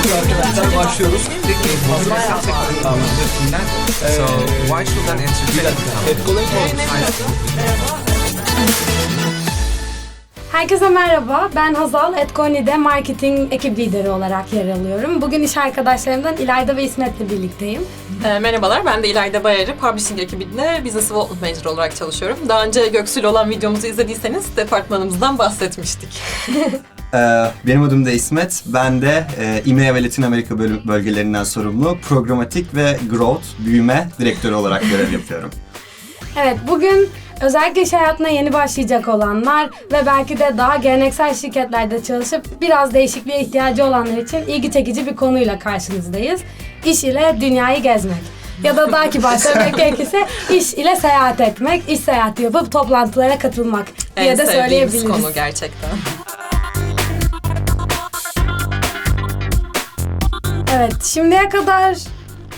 Peki arkadaşlar başlıyoruz. So why should an answer Herkese merhaba, ben Hazal, Etkoni'de marketing ekip lideri olarak yer alıyorum. Bugün iş arkadaşlarımdan İlayda ve İsmet'le birlikteyim. Merhabalar, ben de İlayda Bayarı, Publishing ekibinde Business Development Manager olarak çalışıyorum. Daha önce Göksu'yla olan videomuzu izlediyseniz departmanımızdan bahsetmiştik. Benim adım da İsmet. Ben de EMEA ve Latin Amerika bölgelerinden sorumlu programatik ve growth, büyüme direktörü olarak görev yapıyorum. Evet, bugün özellikle iş hayatına yeni başlayacak olanlar ve belki de daha geleneksel şirketlerde çalışıp biraz değişikliğe ihtiyacı olanlar için ilgi çekici bir konuyla karşınızdayız. İş ile dünyayı gezmek. Ya da daha kibar söylemek gerekirse iş ile seyahat etmek, iş seyahati yapıp toplantılara katılmak diye de söyleyebiliriz. En sevdiğimiz konu gerçekten. Evet, şimdiye kadar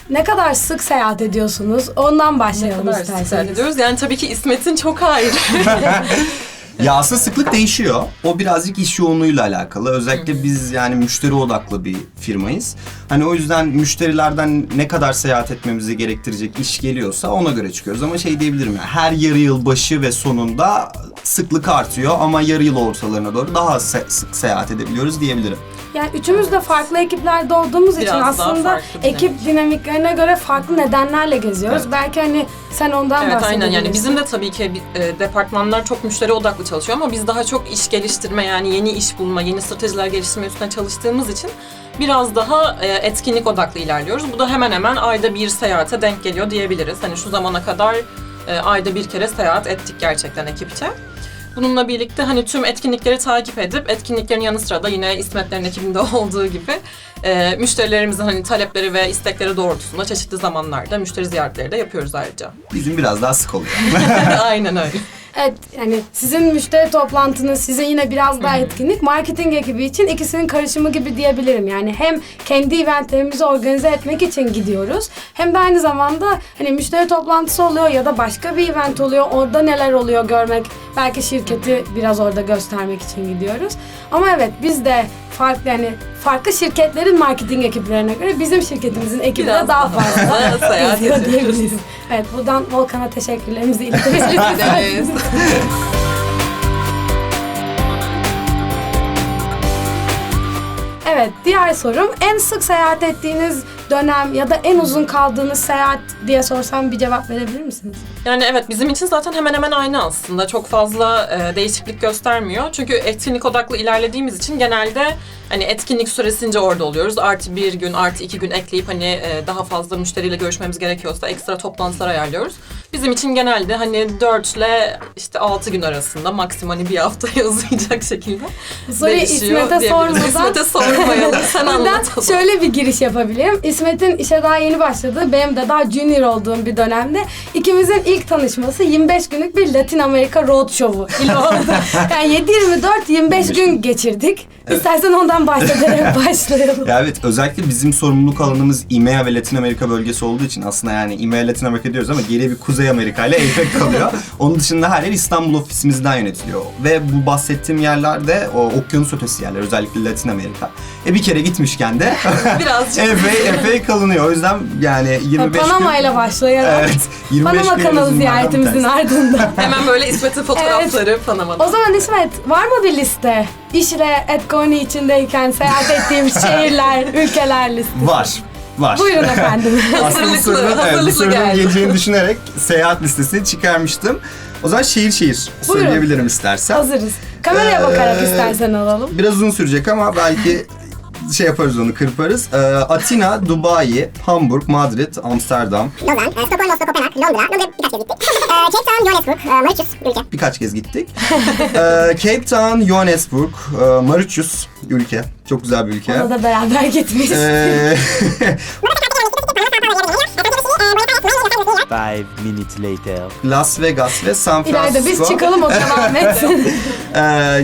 ne kadar sık seyahat ediyorsunuz? Ondan başlayalım isterseniz. Seyahat ediyoruz. Yani tabii ki İsmet'in çok ayrı. Ya aslında sıklık değişiyor. O birazcık iş yoğunluğuyla alakalı. Özellikle biz yani müşteri odaklı bir firmayız. Hani o yüzden müşterilerden ne kadar seyahat etmemizi gerektirecek iş geliyorsa ona göre çıkıyoruz. Ama şey diyebilirim ya, her yarı yıl başı ve sonunda sıklık artıyor ama yarı yıl ortalarına doğru daha sık seyahat edebiliyoruz diyebilirim. Yani üçümüz de farklı ekiplerde olduğumuz için aslında ekip dinamiklerine göre farklı nedenlerle geziyoruz. Evet. Belki hani sen ondan bahsedebilirsin. Evet, aynen. Yani bizim de tabii ki departmanlar çok müşteri odaklı çalışıyor ama biz daha çok iş geliştirme, yani yeni iş bulma, yeni stratejiler geliştirme üstüne çalıştığımız için biraz daha etkinlik odaklı ilerliyoruz. Bu da hemen hemen ayda bir seyahate denk geliyor diyebiliriz. Hani şu zamana kadar ayda bir kere seyahat ettik gerçekten ekipçe. Bununla birlikte hani tüm etkinlikleri takip edip etkinliklerin yanı sıra da yine İsmetlerin ekibinde olduğu gibi müşterilerimizin hani talepleri ve istekleri doğrultusunda çeşitli zamanlarda müşteri ziyaretleri de yapıyoruz ayrıca. Bizim biraz daha sık oluyor. Aynen öyle. Evet, yani sizin müşteri toplantınız, sizin yine biraz daha etkinlik, marketing ekibi için ikisinin karışımı gibi diyebilirim. Yani hem kendi eventlerimizi organize etmek için gidiyoruz, hem de aynı zamanda hani müşteri toplantısı oluyor ya da başka bir event oluyor, orada neler oluyor görmek, belki şirketi biraz orada göstermek için gidiyoruz. Ama evet, biz de farklı şirketlerin marketing ekiplerine göre bizim şirketimizin ekibi de daha fazla seyahat geziyor diyebiliriz. Evet, buradan Volkan'a teşekkürlerimizi iletebiliriz. Evet, diğer sorum, en sık seyahat ettiğiniz dönem ya da en uzun kaldığınız seyahat diye sorsam bir cevap verebilir misiniz? Yani evet, bizim için zaten hemen hemen aynı aslında. Çok fazla değişiklik göstermiyor. Çünkü etkinlik odaklı ilerlediğimiz için genelde hani etkinlik süresince orada oluyoruz. Artı bir gün, artı 2 gün ekleyip hani daha fazla müşteriyle görüşmemiz gerekiyorsa ekstra toplantılar ayarlıyoruz. Bizim için genelde hani 4 ile işte 6 gün arasında maksimum hani bir haftaya uzayacak şekilde Soruyu İsmet'e sormadan. İsmet'e sormayalım. Sen anlatalım. Şöyle bir giriş yapabilirim. İsmet'in işe daha yeni başladığı, benim de daha junior olduğum bir dönemde ikimizin ilk tanışması 25 günlük bir Latin Amerika road show'u ile oldu. Yani 7-24-25 gün geçirdik. Evet. İstersen ondan bahsederek başlayalım. Ya evet, özellikle bizim sorumluluk alanımız EMEA ve Latin Amerika bölgesi olduğu için aslında yani EMEA Latin Amerika diyoruz ama geriye bir Kuzey Amerika ile APEC kalıyor. Onun dışında her yer İstanbul ofisimizden yönetiliyor. Ve bu bahsettiğim yerlerde o okyanus ötesi yerler, özellikle Latin Amerika. Bir kere gitmişken de birazcık epey kalınıyor. O yüzden yani 25 Panama ile başlayalım. Evet. 25 Panama kanalı ziyaretimizin ardından. Hemen böyle İsmet'in fotoğrafları evet. Panama'da. O zaman İsmet, var mı bir liste? İş ile Etkoni içindeyken seyahat ettiğimiz şehirler, ülkeler listesi. Var. Buyurun efendim. Aslında sorunun geleceğini düşünerek seyahat listesini çıkarmıştım. O zaman şehir söyleyebilirim istersen. Hazırız. Kameraya bakarak istersen alalım. Biraz uzun sürecek ama belki şey yaparız, onu kırparız. Atina, Dubai, Hamburg, Madrid, Amsterdam. Lozan, Stockholm, Oslo, Kopenhag, Londra birkaç kez gittik. Cape Town, Johannesburg, Mauritius ülke. Birkaç kez gittik. Cape Town, Johannesburg, Mauritius ülke. Çok güzel bir ülke. Ona da beraber gitmişiz. 5 minutes later. Las Vegas ve San Francisco. İleride biz çıkalım, o devam etsin.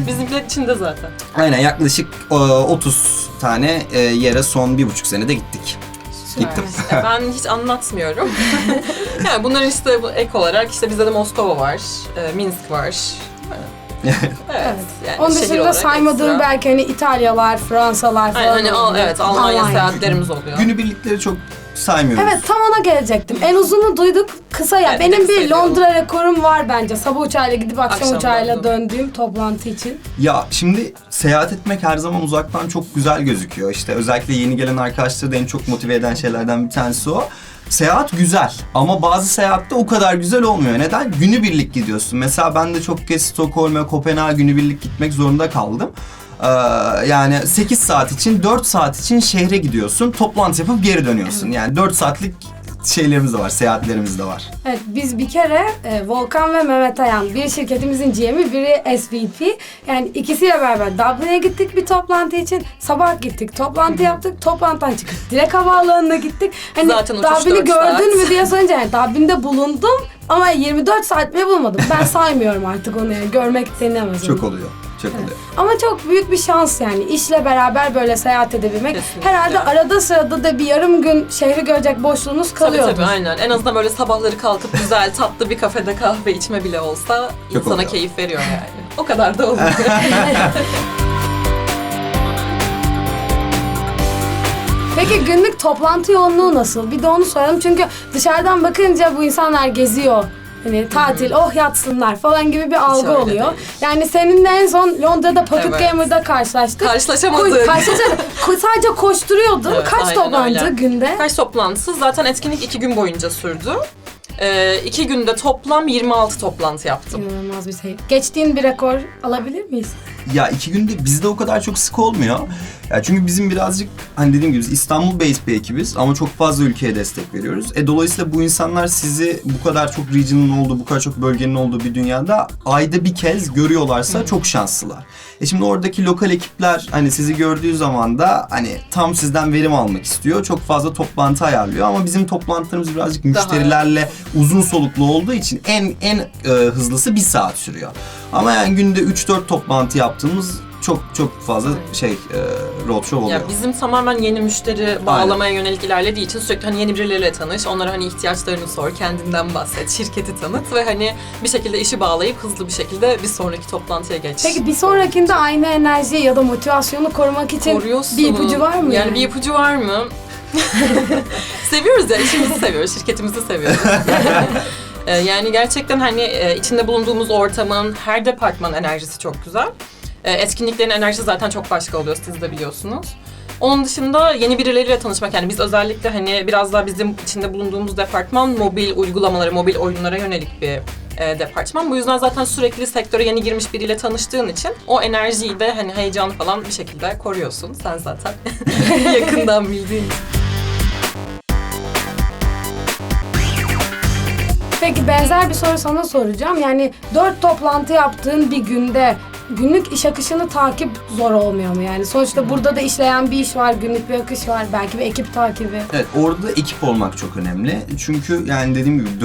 Bizimkiler içinde zaten. Aynen, yaklaşık 30 tane yere son 1,5 senede gittik. Gittim. Ben hiç anlatmıyorum. Yani bunların işte ek olarak işte bizde de Moskova var, Minsk var. Evet. Yani Onun şehir dışında olarak saymadığım ekstra. belki hani İtalyalar, Fransalar falan. Aynen, hani oluyor. evet, Almanya seyahatlerimiz oluyor. Günübirlikleri çok saymıyoruz. Evet, tam ona gelecektim. En uzunu duyduk, kısa ya. Evet, Benim kısa bir yol. Londra rekorum var bence. Sabah uçağıyla gidip akşam Akşam uçağıyla döndüm. döndüğüm toplantı için. Ya şimdi seyahat etmek her zaman uzaktan çok güzel gözüküyor. İşte özellikle yeni gelen arkadaşları da en çok motive eden şeylerden bir tanesi o. Seyahat güzel ama bazı seyahatte o kadar güzel olmuyor. Neden? Günübirlik gidiyorsun. Mesela ben de çok kez Stockholm'a, Kopenhag'a günübirlik gitmek zorunda kaldım. Yani 8 saat için, 4 saat için şehre gidiyorsun. Toplantı yapıp geri dönüyorsun. Yani 4 saatlik şeylerimiz de var, seyahatlerimiz de var. Evet, biz bir kere Volkan ve Mehmet Ayan, bir şirketimizin GM'i, biri SVP. Yani ikisiyle beraber Dublin'e gittik bir toplantı için. Sabah gittik, toplantı yaptık. Toplantıdan çıkıp direkt havaalanına gittik. Hani Zaten uçuş Dublin'i 4 gördün saat. mü diye sorunca, yani Dublin'de bulundum ama 24 saat bile bulmadım. Ben saymıyorum artık onu, yani görmek denemez. Çok onu. oluyor, çok oluyor. Ama çok büyük bir şans yani işle beraber böyle seyahat edebilmek. Kesinlikle. Herhalde arada sırada da bir yarım gün şehri görecek boşluğunuz kalıyordur. Tabii aynen. En azından böyle sabahları kalkıp güzel tatlı bir kafede kahve içme bile olsa Çok insana oluyor. keyif veriyor yani. O kadar da oluyor. Peki günlük toplantı yoğunluğu nasıl? Bir de onu soralım çünkü dışarıdan bakınca bu insanlar geziyor. Hani tatil, oh yatsınlar falan gibi bir algı öyle oluyor. değil. Yani seninle en son Londra'da Pocket Evet. Gamer'da karşılaştık. Karşılaşamadık. Sadece koşturuyordun. Evet, Kaç aynen toplantı öyle. günde? Kaç toplantısı? Zaten etkinlik 2 gün boyunca sürdü. 2 günde toplam 26 toplantı yaptım. İnanılmaz bir şey. Geçtiğin bir rekor alabilir miyiz? Ya 2 günde bizde o kadar çok sık olmuyor. Ya çünkü bizim birazcık hani dediğim gibi İstanbul based bir ekibiz ama çok fazla ülkeye destek veriyoruz. Dolayısıyla bu insanlar sizi bu kadar çok region'ın olduğu, bu kadar çok bölgenin olduğu bir dünyada ayda bir kez görüyorlarsa çok şanslılar. Şimdi oradaki lokal ekipler hani sizi gördüğü zaman da hani tam sizden verim almak istiyor. Çok fazla toplantı ayarlıyor ama bizim toplantılarımız birazcık müşterilerle uzun soluklu olduğu için en hızlısı 1 saat sürüyor. Ama yani günde 3-4 toplantı yaptığımız çok fazla roadshow oluyor. Ya bizim tamamen yeni müşteri bağlamaya yönelik ilerlediği için sürekli hani yeni birileriyle tanış, onlara hani ihtiyaçlarını sor, kendinden bahset, şirketi tanıt ve hani bir şekilde işi bağlayıp hızlı bir şekilde bir sonraki toplantıya geç. Peki bir sonrakinde aynı enerjiyi ya da motivasyonu korumak için Koruyorsun. bir ipucu var mı? Yani bir ipucu var mı? Seviyoruz ya, işimizi seviyoruz, şirketimizi seviyoruz. Yani gerçekten hani içinde bulunduğumuz ortamın, her departman enerjisi çok güzel. Etkinliklerin enerjisi zaten çok başka oluyor, siz de biliyorsunuz. Onun dışında yeni birileriyle tanışmak, yani biz özellikle hani biraz daha bizim içinde bulunduğumuz departman mobil uygulamalara, mobil oyunlara yönelik bir departman. Bu yüzden zaten sürekli sektöre yeni girmiş biriyle tanıştığın için o enerjiyi de hani heyecanı falan bir şekilde koruyorsun. Sen zaten yakından bildiğin için. Peki benzer bir soru sana soracağım. Yani 4 toplantı yaptığın bir günde günlük iş akışını takip zor olmuyor mu? Yani sonuçta burada da işleyen bir iş var, günlük bir akış var, belki bir ekip takibi. Evet, orada ekip olmak çok önemli. Çünkü yani dediğim gibi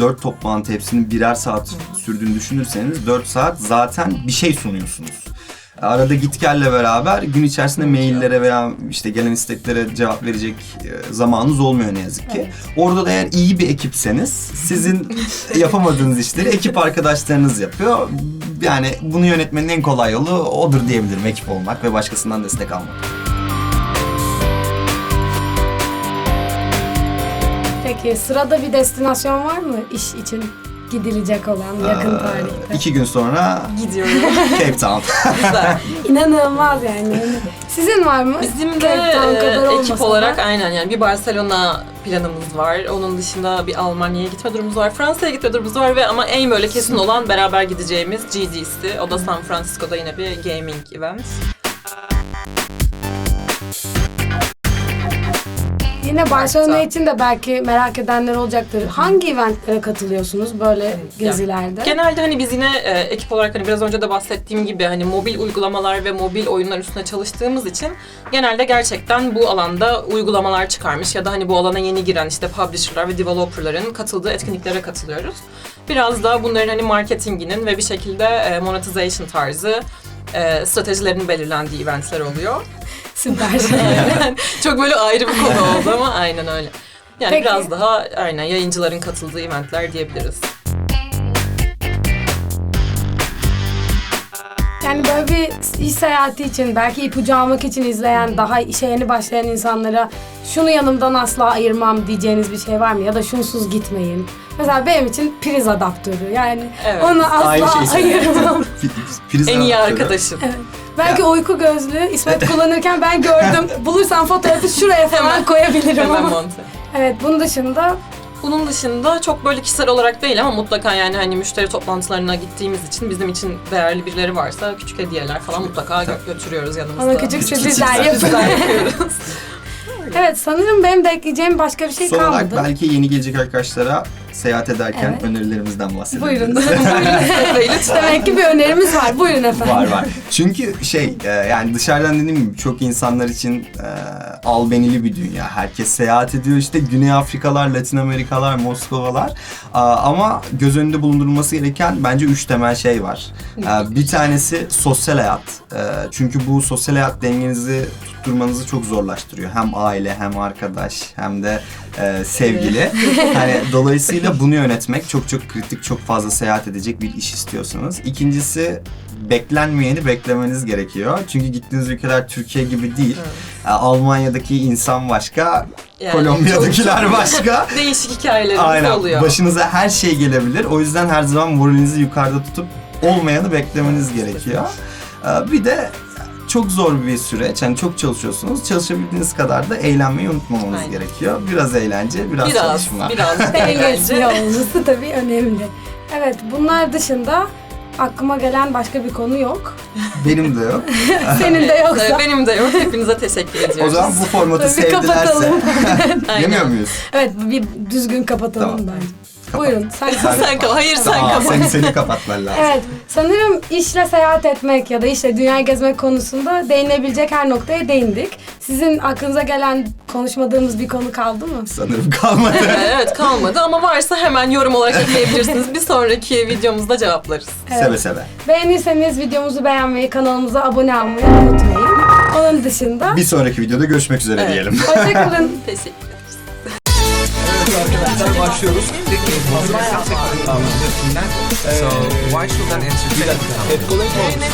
4 toplantı hepsinin birer saat sürdüğünü düşünürseniz 4 saat zaten bir şey sunuyorsunuz. Arada git gelle beraber gün içerisinde maillere veya işte gelen isteklere cevap verecek zamanınız olmuyor ne yazık ki. Evet. Orada da eğer iyi bir ekipseniz sizin yapamadığınız işleri ekip arkadaşlarınız yapıyor. Yani bunu yönetmenin en kolay yolu odur diyebilirim, ekip olmak ve başkasından destek almak. Peki sırada bir destinasyon var mı iş için gidilecek olan yakın tarihte? 2 gün sonra Gidiyorum. Cape Town. Güzel. İnanılmaz yani. Sizin var mı? Bizim Cape Town kadar de olmasa ekip da. olarak aynen yani bir Barcelona planımız var. Onun dışında bir Almanya'ya gitme durumumuz var. Fransa'ya gitme durumumuz var ve ama en böyle kesin olan beraber gideceğimiz GDC. O da San Francisco'da yine bir gaming event. Yine Barcelona için de belki merak edenler olacaktır. Hangi eventlere katılıyorsunuz böyle gezilerde? Genelde hani biz yine ekip olarak hani biraz önce de bahsettiğim gibi hani mobil uygulamalar ve mobil oyunlar üstüne çalıştığımız için genelde gerçekten bu alanda uygulamalar çıkarmış ya da hani bu alana yeni giren işte publisher'lar ve developer'ların katıldığı etkinliklere katılıyoruz. Biraz da bunların hani marketinginin ve bir şekilde monetization tarzı stratejilerinin belirlendiği eventler oluyor. Süper. Çok böyle ayrı bir konu oldu ama aynen öyle. Yani Peki. biraz daha aynen yayıncıların katıldığı eventler diyebiliriz. Yani böyle bir iş seyahati için, belki ipucu almak için izleyen, daha işe yeni başlayan insanlara şunu yanımdan asla ayırmam diyeceğiniz bir şey var mı? Ya da şunsuz gitmeyin. Mesela benim için priz adaptörü. Yani Evet. onu Aynı asla şeyi ayırmam. Priz En iyi adaptörü. arkadaşım. Belki uyku gözlüğü İsmet kullanırken ben gördüm. Bulursam fotoğrafı şuraya falan koyabilirim Hemen ama. monte. Evet, bunun dışında Bunun dışında çok böyle kişisel olarak değil ama mutlaka yani hani müşteri toplantılarına gittiğimiz için bizim için değerli birileri varsa küçük hediyeler falan mutlaka götürüyoruz yanımızda. ona küçük Küçük sürprizler sürprizler. yapıyoruz. Evet, sanırım benim de ekleyeceğim başka bir şey Son olarak kalmadı. belki yeni gelecek arkadaşlara seyahat ederken Evet. önerilerimizden bahsedebiliriz. Buyurun. Demek ki bir önerimiz var. Buyurun efendim. Var. Çünkü yani dışarıdan dediğim gibi çok insanlar için albenili bir dünya. Herkes seyahat ediyor işte Güney Afrikalar, Latin Amerikalar, Moskovalar. Ama göz önünde bulundurulması gereken bence 3 temel şey var. Bir tanesi sosyal hayat. Çünkü bu sosyal hayat dengenizi tutturmanızı çok zorlaştırıyor. Hem aile, hem arkadaş, hem de sevgili. Hani dolayısıyla bunu yönetmek çok kritik, çok fazla seyahat edecek bir iş istiyorsanız. İkincisi, beklenmeyeni beklemeniz gerekiyor. Çünkü gittiğiniz ülkeler Türkiye gibi değil. Almanya'daki insan başka, Yani Kolombiya'dakiler başka. Değişik hikayelerimiz Aynen. oluyor. Başınıza her şey gelebilir. O yüzden her zaman moralinizi yukarıda tutup olmayanı beklemeniz gerekiyor. Bir de çok zor bir süreç. Yani çok çalışıyorsunuz. Çalışabildiğiniz kadar da eğlenmeyi unutmamanız Aynen. gerekiyor. Biraz eğlence, biraz çalışma. Biraz Eğlenceli eğlence. olması tabii önemli. Evet, bunlar dışında aklıma gelen başka bir konu yok. Benim de yok. Senin de yoksa. Benim de yok. Hepinize teşekkür ediyoruz. O zaman bu formatı Tabii sevdilerse kapatalım. yemiyor Aynen. muyuz? Evet, bir düzgün kapatalım Tamam. bence. Kapat. Buyurun, sen Sen kapat. Hayır sen Aa, kapat. seni kapatman lazım. Evet, sanırım işle seyahat etmek ya da işle dünyayı gezmek konusunda değinebilecek her noktaya değindik. Sizin aklınıza gelen konuşmadığımız bir konu kaldı mı? Sanırım kalmadı. Evet kalmadı ama varsa hemen yorum olarak ekleyebilirsiniz. Bir sonraki videomuzda cevaplarız. Evet. Seve seve. Beğenirseniz videomuzu beğenmeyi, kanalımıza abone olmayı unutmayın. Onun dışında Bir sonraki videoda görüşmek üzere Evet. diyelim. hoşçakalın. Teşekkür ederiz. Arkadaşlar başlıyoruz. So why should an entertainment Hep kolay mı? company